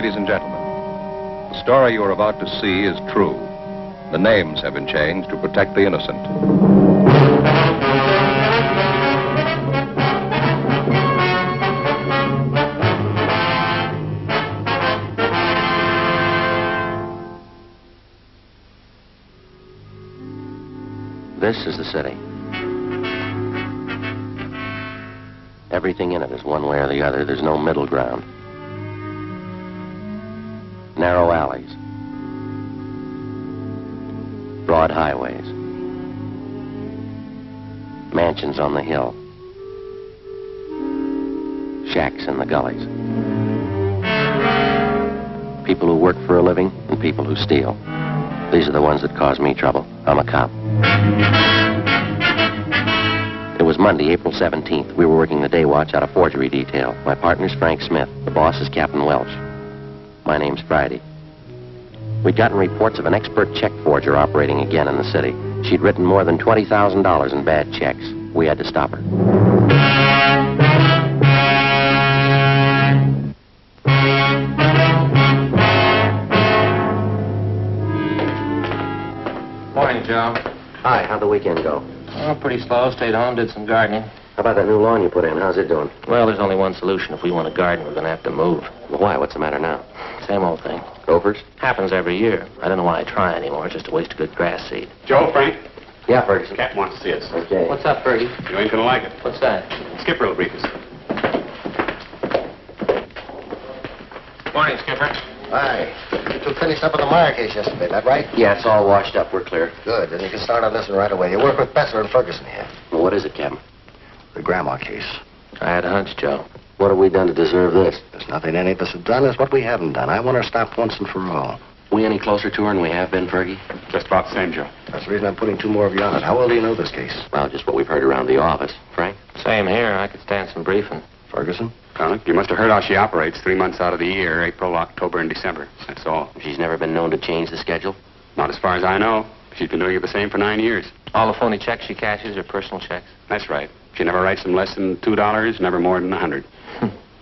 ladies and gentlemen. The story you are about to see is true. The names have been changed to protect the innocent. This is the city. Everything in it is one way or the other. There's no middle ground. Narrow alleys. Broad highways. Mansions on the hill. Shacks in the gullies. People who work for a living and people who steal. These are the ones that cause me trouble. I'm a cop. It was Monday, April 17th. We were working the day watch out of forgery detail. My partner's Frank Smith. The boss is Captain Welch. My name's Friday. We'd gotten reports of an expert check forger operating again in the city. She'd written more than $20,000 in bad checks. We had to stop her. Morning, Joe. Hi, how'd the weekend go? Oh, pretty slow. Stayed home, did some gardening. How about that new lawn you put in? How's it doing? Well, there's only one solution. If we want to garden, we're going to have to move. Well, why? What's the matter now? Same old thing. Gophers? Happens every year. I don't know why I try anymore. It's just a waste of good grass seed. Joe, Frank, Yeah, Ferguson. Captain wants to see us. Okay. What's up, Fergie? You ain't gonna like it. What's that? Skipper will brief us. Morning, Skipper. Hi. You two finished up on the Meyer case yesterday, that right? Yeah, it's all washed up. We're clear. Good. Then you can start on this one right away. You work with Besser and Ferguson here. Well, what is it, Captain? The grandma case. I had a hunch, Joe. What have we done to deserve this? There's nothing any of us have done. It's what we haven't done. I want her stopped once and for all. We any closer to her than we have been, Fergie? Just about the same, Joe. That's the reason I'm putting two more of you on it. How well do you know this case? Well, just what we've heard around the office. Frank? Same here. I could stand some briefing. Ferguson? Connick, you must have heard how she operates 3 months out of the year, April, October, and December. That's all. She's never been known to change the schedule? Not as far as I know. She's been doing it the same for 9 years. All the phony checks she cashes are personal checks. That's right. She never writes them less than $2, never more than 100.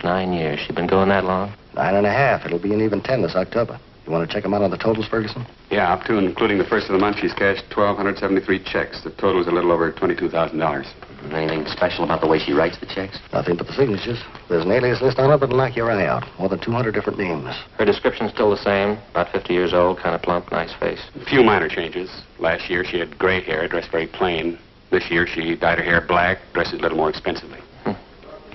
9 years. She been going that long? 9.5. It'll be an even 10 this October. You want to check them out on the totals, Ferguson? Yeah, up to and including the first of the month, she's cashed 1,273 checks. The total's a little over $22,000. Anything special about the way she writes the checks? Nothing but the signatures. There's an alias list on it that'll knock your eye out. More than 200 different names. Her description's still the same. About 50 years old, kind of plump, nice face. A few minor changes. Last year, she had gray hair, dressed very plain. This year, she dyed her hair black, dresses a little more expensively.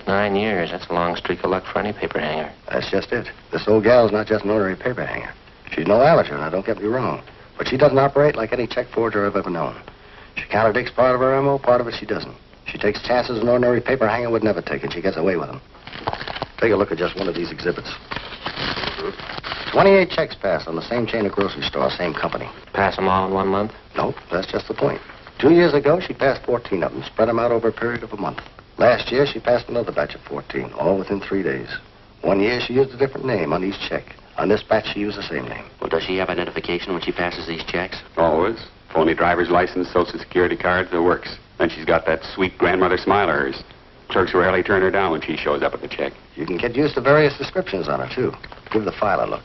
9 years. That's a long streak of luck for any paper hanger. That's just it. This old gal's not just an ordinary paper hanger. She's no amateur, now don't get me wrong. But she doesn't operate like any check forger I've ever known. She contradicts part of her MO, part of it she doesn't. She takes chances an ordinary paper hanger would never take, and she gets away with them. Take a look at just one of these exhibits. 28 checks passed on the same chain of grocery stores, same company. Pass them all in 1 month? Nope, that's just the point. 2 years ago, she passed 14 of them, spread them out over a period of a month. Last year, she passed another batch of 14, all within 3 days. 1 year, she used a different name on each check. On this batch, she used the same name. Well, does she have identification when she passes these checks? Always. Phony driver's license, social security card, the works. Then she's got that sweet grandmother smile of hers. Clerks rarely turn her down when she shows up at the check. You can get used to various descriptions on her, too. Give the file a look.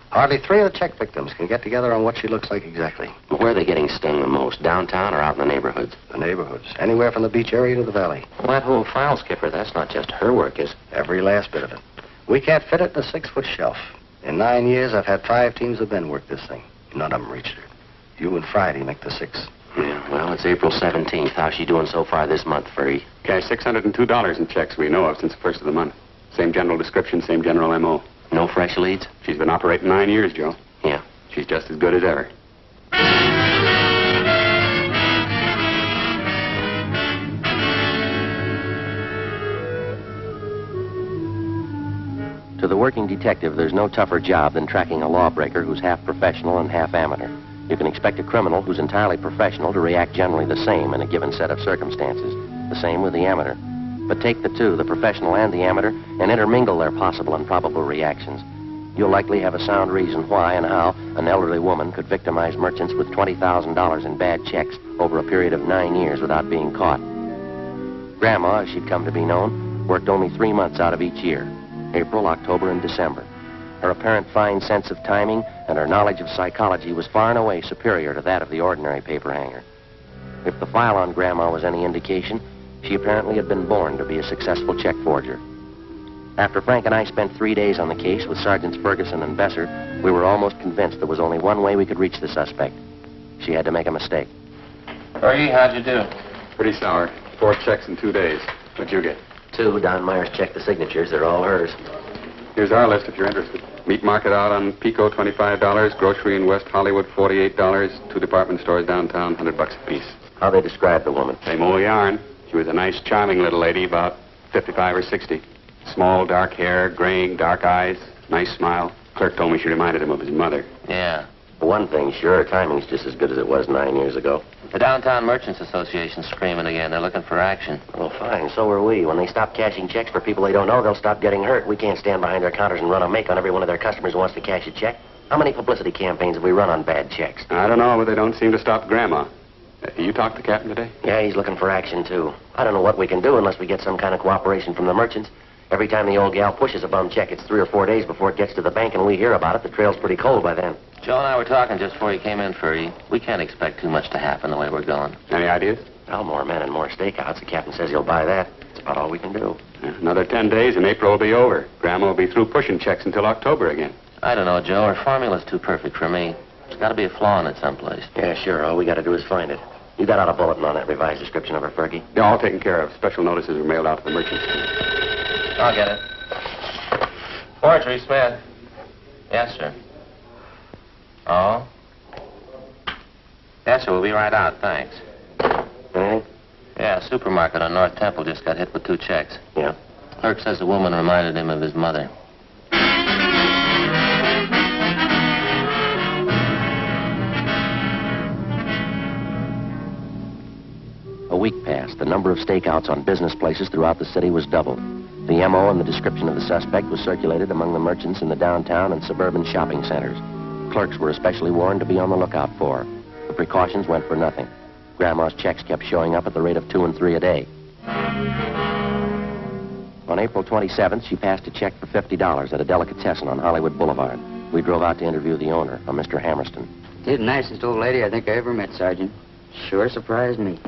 Hardly 3 of the check victims can get together on what she looks like exactly. Well, where are they getting stung the most? Downtown or out in the neighborhoods? The neighborhoods. Anywhere from the beach area to the valley. Well, that whole file, Skipper, that's not just her work, is it? Every last bit of it. We can't fit it in a 6-foot shelf. In 9 years, I've had 5 teams of men work this thing. None of them reached her. You and Friday make the 6. Yeah, well, it's April 17th. How's she doing so far this month, Fergie? Cashed $602 in checks we know of since the first of the month. Same general description, same general M.O. No fresh leads? She's been operating 9 years, Joe. Yeah. She's just as good as ever. To the working detective, there's no tougher job than tracking a lawbreaker who's half professional and half amateur. You can expect a criminal who's entirely professional to react generally the same in a given set of circumstances. The same with the amateur. But take the two, the professional and the amateur, and intermingle their possible and probable reactions. You'll likely have a sound reason why and how an elderly woman could victimize merchants with $20,000 in bad checks over a period of 9 years without being caught. Grandma, as she'd come to be known, worked only 3 months out of each year. April, October, and December. Her apparent fine sense of timing and her knowledge of psychology was far and away superior to that of the ordinary paper hanger. If the file on Grandma was any indication, she apparently had been born to be a successful check forger. After Frank and I spent 3 days on the case with Sergeants Ferguson and Besser, we were almost convinced there was only one way we could reach the suspect. She had to make a mistake. Fergie, how'd you do? Pretty sour. 4 checks in 2 days. What'd you get? 2. Don Myers checked the signatures. They're all hers. Here's our list if you're interested. Meat market out on Pico, $25. Grocery in West Hollywood, $48. 2 department stores downtown, $100 apiece. How they describe the woman? Same old yarn. She was a nice, charming little lady, about 55 or 60. Small, dark hair, graying, dark eyes, nice smile. Clerk told me she reminded him of his mother. Yeah. One thing, sure, her timing's just as good as it was 9 years ago. The Downtown Merchants Association's screaming again. They're looking for action. Well, fine, so are we. When they stop cashing checks for people they don't know, they'll stop getting hurt. We can't stand behind their counters and run a make on every one of their customers who wants to cash a check. How many publicity campaigns have we run on bad checks? I don't know, but they don't seem to stop Grandma. You talked to the captain today? Yeah, he's looking for action, too. I don't know what we can do unless we get some kind of cooperation from the merchants. Every time the old gal pushes a bum check, it's 3 or 4 days before it gets to the bank, and we hear about it. The trail's pretty cold by then. Joe and I were talking just before you came in, Fergie. We can't expect too much to happen the way we're going. Any ideas? Well, more men and more stakeouts. The captain says he'll buy that. That's about all we can do. Another 10 days and April will be over. Grandma will be through pushing checks until October again. I don't know, Joe. Her formula's too perfect for me. There's got to be a flaw in it someplace. Yeah, sure. All we got to do is find it. You got out a bulletin on that revised description of her, Fergie? They're all taken care of. Special notices were mailed out to the merchants. I'll get it. Forgery, Smith. Yes, sir. Oh? Yes, sir. We'll be right out. Thanks. Anything? Yeah, a supermarket on North Temple just got hit with 2 checks. Yeah. Clerk says the woman reminded him of his mother. A week passed. The number of stakeouts on business places throughout the city was doubled. The M.O. and the description of the suspect was circulated among the merchants in the downtown and suburban shopping centers. Clerks were especially warned to be on the lookout for. The precautions went for nothing. Grandma's checks kept showing up at the rate of 2 and 3 a day. On April 27th, she passed a check for $50 at a delicatessen on Hollywood Boulevard. We drove out to interview the owner, a Mr. Hammerston. She's the nicest old lady I think I ever met, Sergeant. Sure surprised me.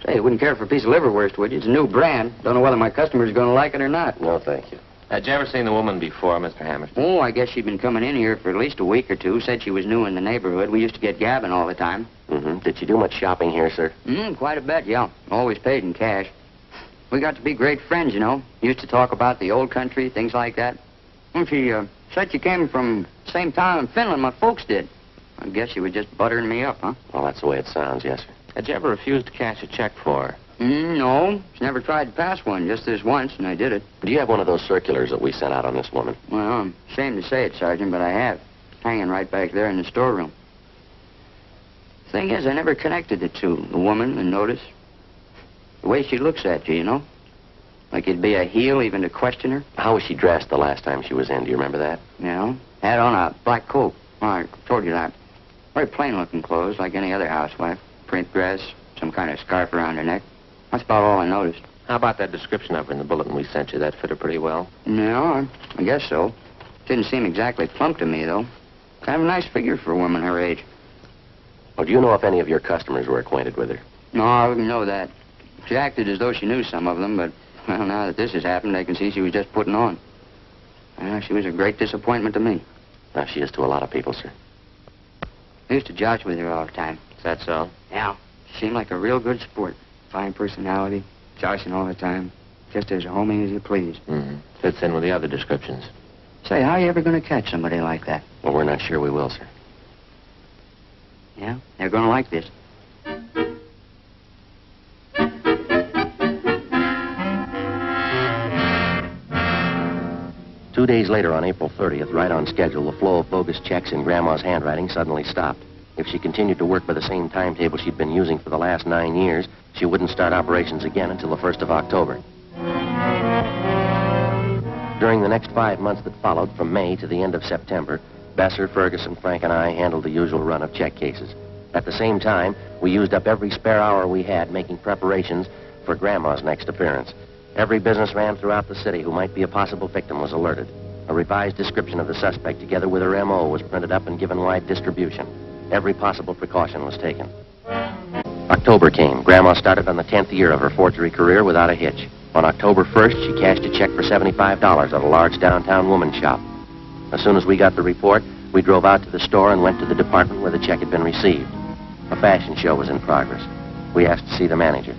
Say, you wouldn't care for a piece of liverwurst, would you? It's a new brand. Don't know whether my customers are going to like it or not. No, thank you. Had you ever seen the woman before, Mr. Hammerston? Oh, I guess she'd been coming in here for at least a week or 2. Said she was new in the neighborhood. We used to get gabbing all the time. Mm-hmm. Did she do much shopping here, sir? Quite a bit, yeah. Always paid in cash. We got to be great friends, you know. Used to talk about the old country, things like that. Well, she said she came from the same town in Finland my folks did. I guess she was just buttering me up, huh? Well, that's the way it sounds, yes, sir. Had you ever refused to cash a check for her? No. She never tried to pass one, just this once, and I did it. Do you have one of those circulars that we sent out on this woman? Well, I'm ashamed to say it, Sergeant, but I have. Hanging right back there in the storeroom. Thing is, I never connected the two, the woman and notice. The way she looks at you, you know? Like it'd be a heel even to question her. How was she dressed the last time she was in? Do you remember that? You know? Had on a black coat. Oh, I told you that. Very plain-looking clothes, like any other housewife. Print dress, some kind of scarf around her neck. That's about all I noticed. How about that description of her in the bulletin we sent you? That fit her pretty well? No, I guess so. Didn't seem exactly plump to me, though. Kind of a nice figure for a woman her age. Well, do you know if any of your customers were acquainted with her? No, I wouldn't know that. She acted as though she knew some of them, but, well, now that this has happened, I can see she was just putting on. She was a great disappointment to me. Now, she is to a lot of people, sir. I used to josh with her all the time. Is that so? Yeah. She seemed like a real good sport. Fine personality, joshing all the time. Just as homey as you please. Mm-hmm. Fits in with the other descriptions. Say, how are you ever going to catch somebody like that? Well, we're not sure we will, sir. Yeah? They're going to like this. Two days later, on April 30th, right on schedule, the flow of bogus checks in Grandma's handwriting suddenly stopped. If she continued to work by the same timetable she'd been using for the last 9 years, she wouldn't start operations again until the 1st of October. During the next 5 months that followed, from May to the end of September, Besser, Ferguson, Frank, and I handled the usual run of check cases. At the same time, we used up every spare hour we had making preparations for Grandma's next appearance. Every businessman throughout the city who might be a possible victim was alerted. A revised description of the suspect together with her M.O. was printed up and given wide distribution. Every possible precaution was taken. October came. Grandma started on the 10th year of her forgery career without a hitch. On October 1st, she cashed a check for $75 at a large downtown woman's shop. As soon as we got the report, we drove out to the store and went to the department where the check had been received. A fashion show was in progress. We asked to see the manager.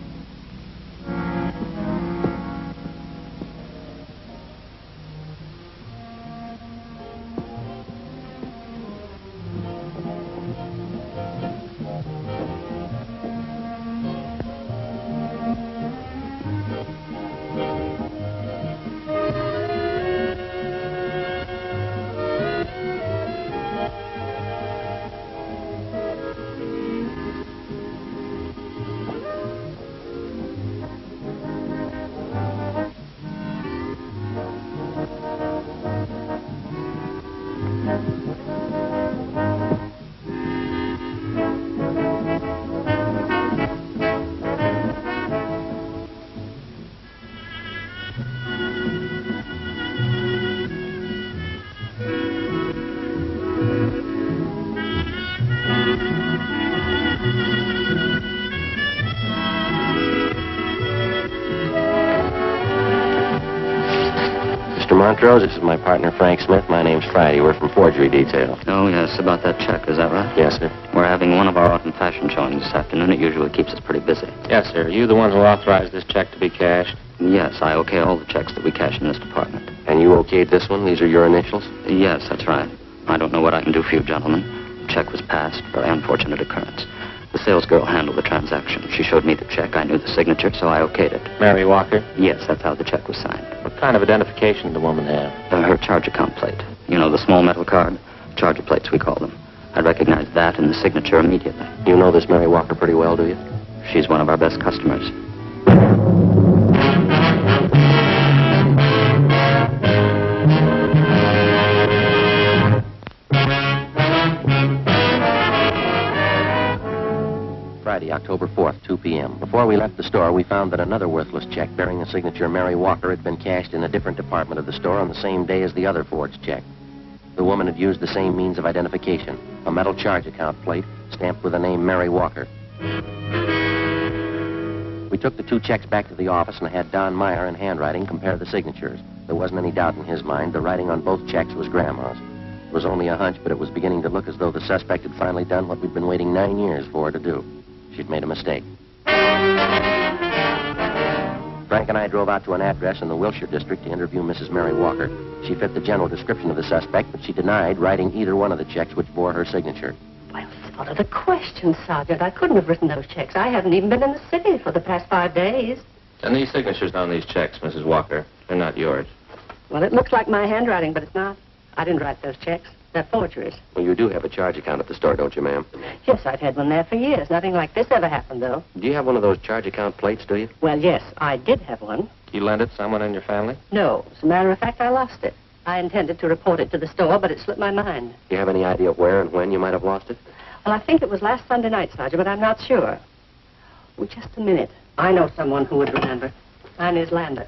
Montrose, this is my partner, Frank Smith. My name's Friday. We're from Forgery Detail. Oh, yes, about that check, is that right? Yes, sir. We're having one of our autumn fashion showings this afternoon. It usually keeps us pretty busy. Yes, sir. Are you the one who authorized this check to be cashed? Yes, I okay all the checks that we cash in this department. And you okayed this one? These are your initials? Yes, that's right. I don't know what I can do for you, gentlemen. The check was passed. Very unfortunate occurrence. The sales girl handled the transaction. She showed me the check. I knew the signature, so I okayed it. Mary Walker? Yes, that's how the check was signed. What kind of identification did the woman have? Her charge account plate. You know, the small metal card? Charger plates, we call them. I recognized that and the signature immediately. You know this Mary Walker pretty well, do you? She's one of our best customers. Friday, October 4th, 2 p.m. Before we left the store, we found that another worthless check bearing the signature Mary Walker had been cashed in a different department of the store on the same day as the other forged check. The woman had used the same means of identification, a metal charge account plate stamped with the name Mary Walker. We took the two checks back to the office and had Don Meyer in handwriting compare the signatures. There wasn't any doubt in his mind. The writing on both checks was Grandma's. It was only a hunch, but it was beginning to look as though the suspect had finally done what we'd been waiting 9 years for her to do. She'd made a mistake. Frank and I drove out to an address in the Wilshire district to interview Mrs. Mary Walker. She fit the general description of the suspect, but she denied writing either one of the checks which bore her signature. Well, what are the questions, Sergeant? I couldn't have written those checks. I haven't even been in the city for the past 5 days. And these signatures on these checks, Mrs. Walker, they're not yours. Well, it looks like my handwriting, but it's not. I didn't write those checks. They're forgeries. Well, you do have a charge account at the store, don't you, ma'am? Yes, I've had one there for years. Nothing like this ever happened, though. Do you have one of those charge account plates, do you? Well, yes, I did have one. You lent it to someone in your family? No, as a matter of fact, I lost it. I intended to report it to the store, but it slipped my mind. Do you have any idea where and when you might have lost it? Well, I think it was last Sunday night, Sergeant, but I'm not sure. Oh, just a minute. I know someone who would remember. Inez Lander.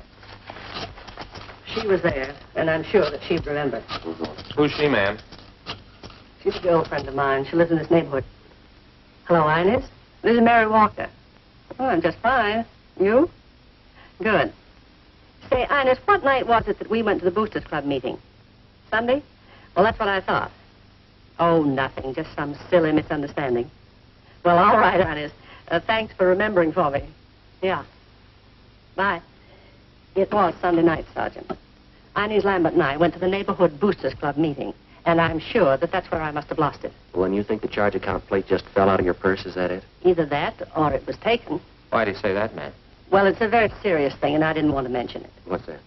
She was there, and I'm sure that she'd remember. Who's she, ma'am? She's a girlfriend of mine. She lives in this neighborhood. Hello, Inez. This is Mary Walker. Oh, I'm just fine. You? Good. Say, Inez, what night was it that we went to the Boosters Club meeting? Sunday? Well, that's what I thought. Oh, nothing. Just some silly misunderstanding. Well, all right, Inez. Thanks for remembering for me. Yeah. Bye. It was Sunday night, Sergeant. Inez Lambert and I went to the neighborhood Boosters Club meeting, and I'm sure that that's where I must have lost it. Well, and you think the charge account plate just fell out of your purse, is that it? Either that or it was taken. Why do you say that, ma'am? Well, it's a very serious thing, and I didn't want to mention it. What's that?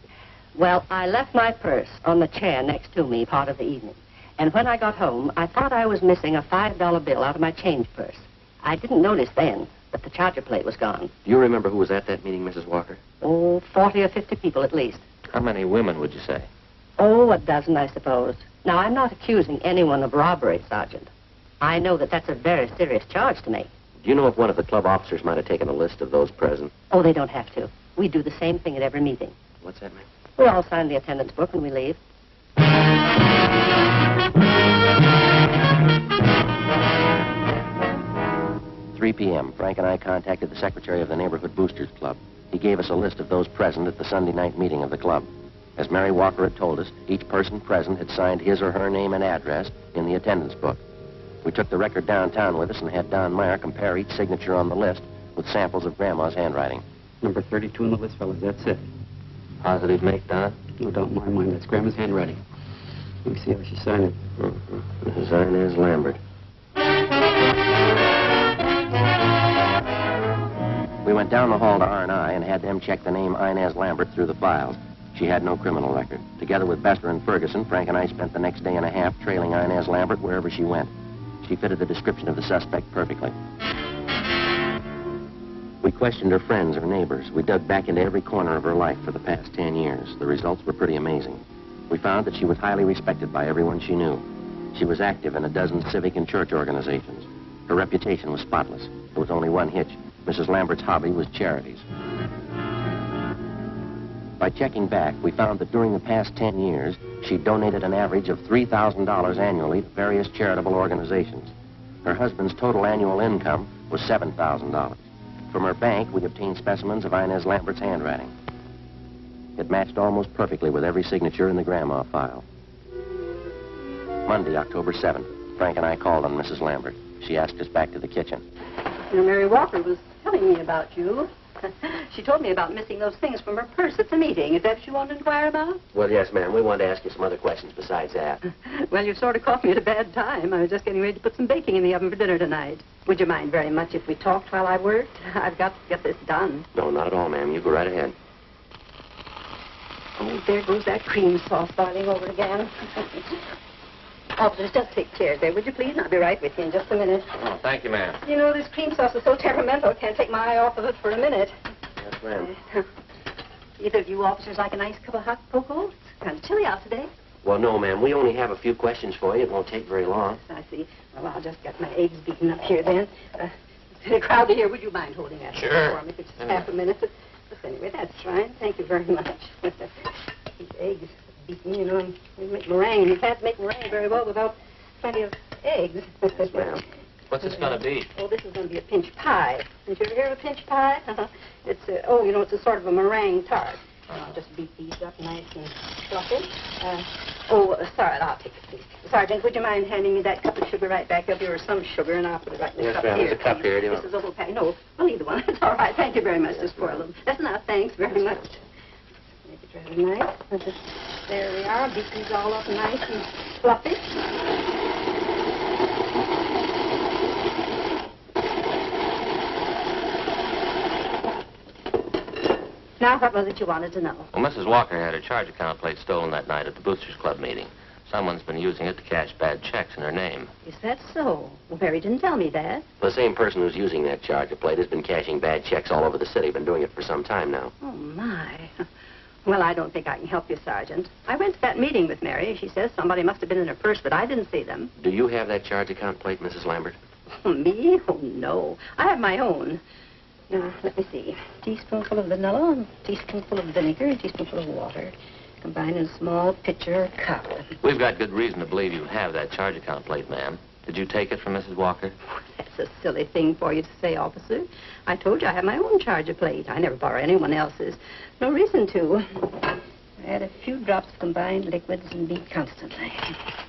Well, I left my purse on the chair next to me part of the evening. And when I got home, I thought I was missing a $5 bill out of my change purse. I didn't notice then that the charger plate was gone. Do you remember who was at that meeting, Mrs. Walker? Oh, 40 or 50 people at least. How many women would you say? Oh, a dozen, I suppose. Now, I'm not accusing anyone of robbery, Sergeant. I know that that's a very serious charge to make. Do you know if one of the club officers might have taken a list of those present? Oh, they don't have to. We do the same thing at every meeting. What's that, ma'am? We all sign the attendance book when we leave. "3 p.m., Frank and I contacted the secretary of the Neighborhood Boosters Club. He gave us a list of those present at the Sunday night meeting of the club. As Mary Walker had told us, each person present had signed his or her name and address in the attendance book. We took the record downtown with us and had Don Meyer compare each signature on the list with samples of Grandma's handwriting. Number 32 on the list, fellas. That's it. Positive make, Don? No doubt in my mind. That's Grandma's handwriting. Let me see how she signed it. Mrs. Inez Lambert. We went down the hall to R&I and had them check the name Inez Lambert through the files. She had no criminal record. Together with Bester and Ferguson, Frank and I spent the next day and a half trailing Inez Lambert wherever she went. She fitted the description of the suspect perfectly. We questioned her friends, her neighbors. We dug back into every corner of her life for the past 10 years. The results were pretty amazing. We found that she was highly respected by everyone she knew. She was active in a dozen civic and church organizations. Her reputation was spotless. There was only one hitch. Mrs. Lambert's hobby was charities. By checking back, we found that during the past 10 years, she donated an average of $3,000 annually to various charitable organizations. Her husband's total annual income was $7,000. From her bank, we obtained specimens of Inez Lambert's handwriting. It matched almost perfectly with every signature in the Grandma file. Monday, October 7th, Frank and I called on Mrs. Lambert. She asked us back to the kitchen. You know, Mary Walker was telling me about you. She told me about missing those things from her purse at the meeting. Is that what you wanted to inquire about? Well, yes, ma'am. We wanted to ask you some other questions besides that. Well, you sort of caught me at a bad time. I was just getting ready to put some baking in the oven for dinner tonight. Would you mind very much if we talked while I worked? I've got to get this done. No, not at all, ma'am. You go right ahead. Oh, there goes that cream sauce boiling over again. Officers, just take chairs there, would you please? And I'll be right with you in just a minute. Oh, thank you, ma'am. You know, this cream sauce is so temperamental, I can't take my eye off of it for a minute. Yes, ma'am. Either of you officers like a nice cup of hot cocoa? It's kind of chilly out today. Well, no, ma'am. We only have a few questions for you. It won't take very long. I see. Well, I'll just get my eggs beaten up here then. It's crowded here. Would you mind holding that Sure. for me for just half a minute? But anyway, that's fine. Thank you very much. These eggs beaten, you know, we make meringue. You can't make meringue very well without plenty of eggs. Yes, ma'am. What's this going to be? Oh, this is going to be a pinch pie. Did you ever hear of a pinch pie? It's you know, it's a sort of a meringue tart. I'll just beat these up nice and fluffy. Sorry, I'll take it, please. Sergeant, would you mind handing me that cup of sugar right back up here, or some sugar, and I'll put it right in the Yes, cup ma'am. here. There's a cup here. Do you This is a whole pack. No, well, either one. It's all right. Thank you very much. Just pour a little. That's enough. Thanks very much. Make it rather nice. There we are. Beat these all up nice and fluffy. Now, what was it you wanted to know? Well, Mrs. Walker had her charge account plate stolen that night at the Boosters Club meeting. Someone's been using it to cash bad checks in her name. Is that so? Well, Mary didn't tell me that. The same person who's using that charger plate has been cashing bad checks all over the city. Been doing it for some time now. Oh, my. Well, I don't think I can help you, Sergeant. I went to that meeting with Mary. She says somebody must have been in her purse, but I didn't see them. Do you have that charge account plate, Mrs. Lambert? Me? Oh, no. I have my own. Now, let me see. Teaspoonful of vanilla, teaspoonful of vinegar, teaspoonful of water. Combined in a small pitcher or cup. We've got good reason to believe you have that charge account plate, ma'am. Did you take it from Mrs. Walker? That's a silly thing for you to say, officer. I told you I have my own charger plate. I never borrow anyone else's. No reason to. I add a few drops of combined liquids and beat constantly.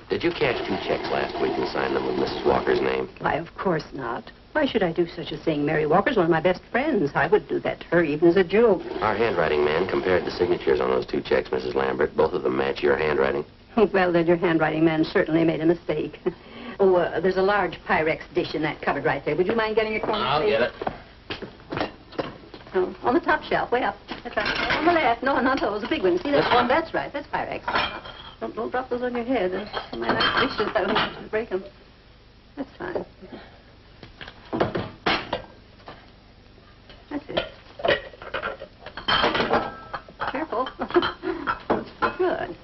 Did you cash 2 checks last week and sign them with Mrs. Walker's name? Why, of course not. Why should I do such a thing? Mary Walker's one of my best friends. I would do that to her even as a joke. Our handwriting man compared the signatures on those 2 checks, Mrs. Lambert. Both of them match your handwriting. Well, then your handwriting man certainly made a mistake. There's a large Pyrex dish in that cupboard right there. Would you mind getting your corner, I'll please? get it. Oh, on the top shelf, way up. That's right. On the left. No, not those. The big ones. See that one? That's right. That's Pyrex. Don't drop those on your head. There's so many nice dishes. I don't want you to break them. That's fine. That's it. Careful. Good.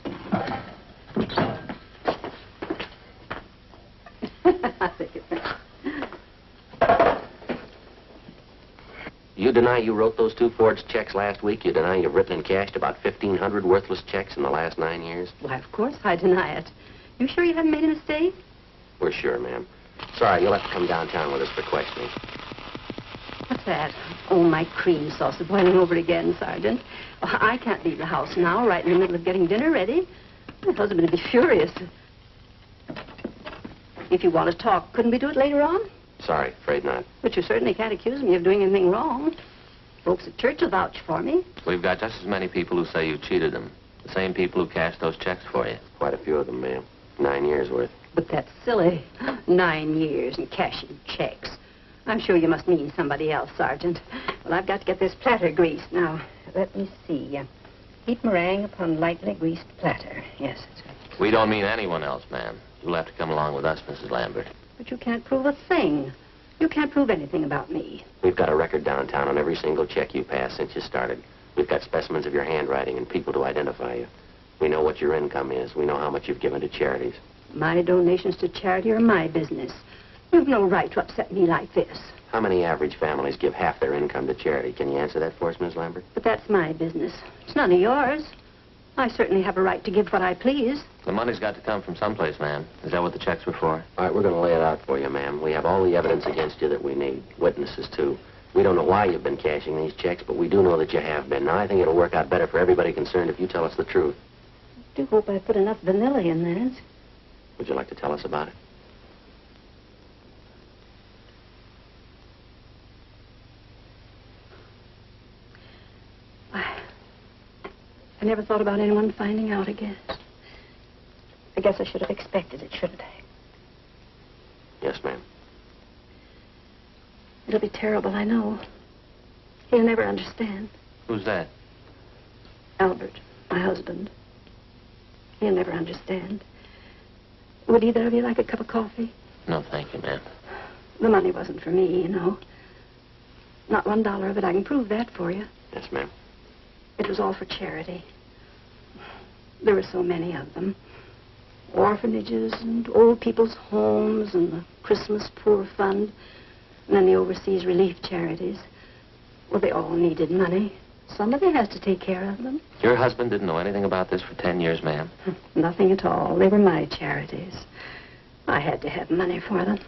I think it's... You deny you wrote those 2 forged checks last week? You deny you've written and cashed about 1,500 worthless checks in the last 9 years? Why, of course I deny it. You sure you haven't made a mistake? We're sure, ma'am. Sorry, you'll have to come downtown with us for questioning. What's that? Oh, my cream sauce is boiling over again, Sergeant. Oh, I can't leave the house now, right in the middle of getting dinner ready. My husband would be furious. If you want to talk, couldn't we do it later on? Sorry, afraid not. But you certainly can't accuse me of doing anything wrong. Folks at church will vouch for me. We've got just as many people who say you cheated them. The same people who cashed those checks for you. Quite a few of them, ma'am. 9 years worth. But that's silly. 9 years and cashing checks. I'm sure you must mean somebody else, Sergeant. Well, I've got to get this platter greased. Now, let me see. Heat meringue upon lightly greased platter. Yes, that's right. We don't mean anyone else, ma'am. You'll have to come along with us, Mrs. Lambert. But you can't prove a thing. You can't prove anything about me. We've got a record downtown on every single check you passed since you started. We've got specimens of your handwriting and people to identify you. We know what your income is. We know how much you've given to charities. My donations to charity are my business. You've no right to upset me like this. How many average families give half their income to charity? Can you answer that for us, Miss Lambert? But that's my business. It's none of yours. I certainly have a right to give what I please. The money's got to come from someplace, ma'am. Is that what the checks were for? All right, we're going to lay it out for you, ma'am. We have all the evidence against you that we need. Witnesses, too. We don't know why you've been cashing these checks, but we do know that you have been. Now, I think it'll work out better for everybody concerned if you tell us the truth. I do hope I put enough vanilla in that. Would you like to tell us about it? I never thought about anyone finding out, I guess. I guess I should have expected it, shouldn't I? Yes, ma'am. It'll be terrible, I know. He'll never understand. Who's that? Albert, my husband. He'll never understand. Would either of you like a cup of coffee? No, thank you, ma'am. The money wasn't for me, you know. Not $1 of it. I can prove that for you. Yes, ma'am. It was all for charity. There were so many of them. Orphanages and old people's homes and the Christmas Poor Fund. And then the overseas relief charities. Well, they all needed money. Somebody has to take care of them. Your husband didn't know anything about this for 10 years, ma'am? Nothing at all. They were my charities. I had to have money for them.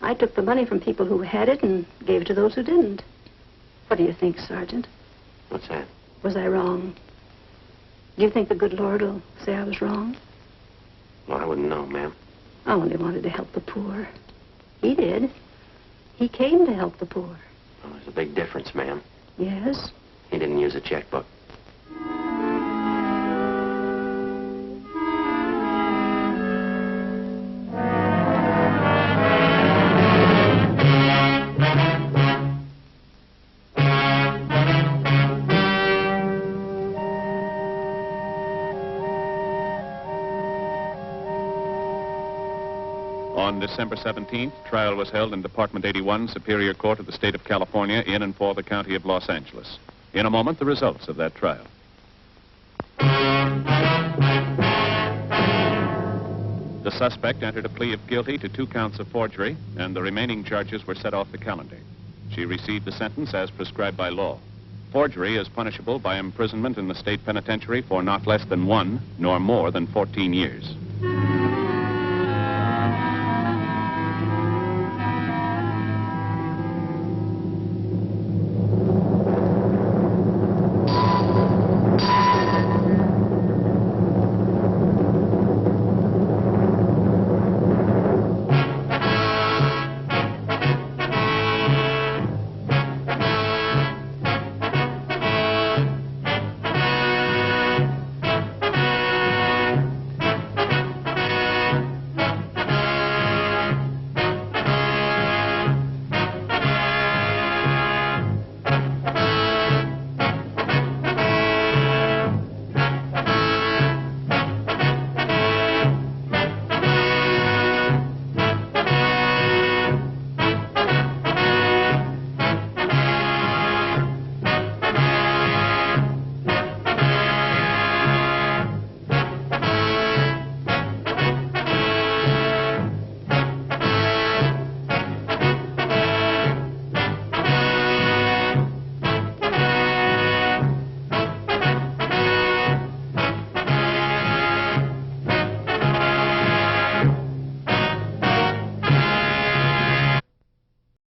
I took the money from people who had it and gave it to those who didn't. What do you think, Sergeant? What's that? Was I wrong? Do you think the good Lord will say I was wrong? Well, I wouldn't know, ma'am. I only wanted to help the poor. He did. He came to help the poor. Well, there's a big difference, ma'am. Yes? He didn't use a checkbook. On December 17th, trial was held in Department 81, Superior Court of the State of California, in and for the County of Los Angeles. In a moment, the results of that trial. The suspect entered a plea of guilty to 2 counts of forgery, and the remaining charges were set off the calendar. She received the sentence as prescribed by law. Forgery is punishable by imprisonment in the state penitentiary for not less than 1 nor more than 14 years.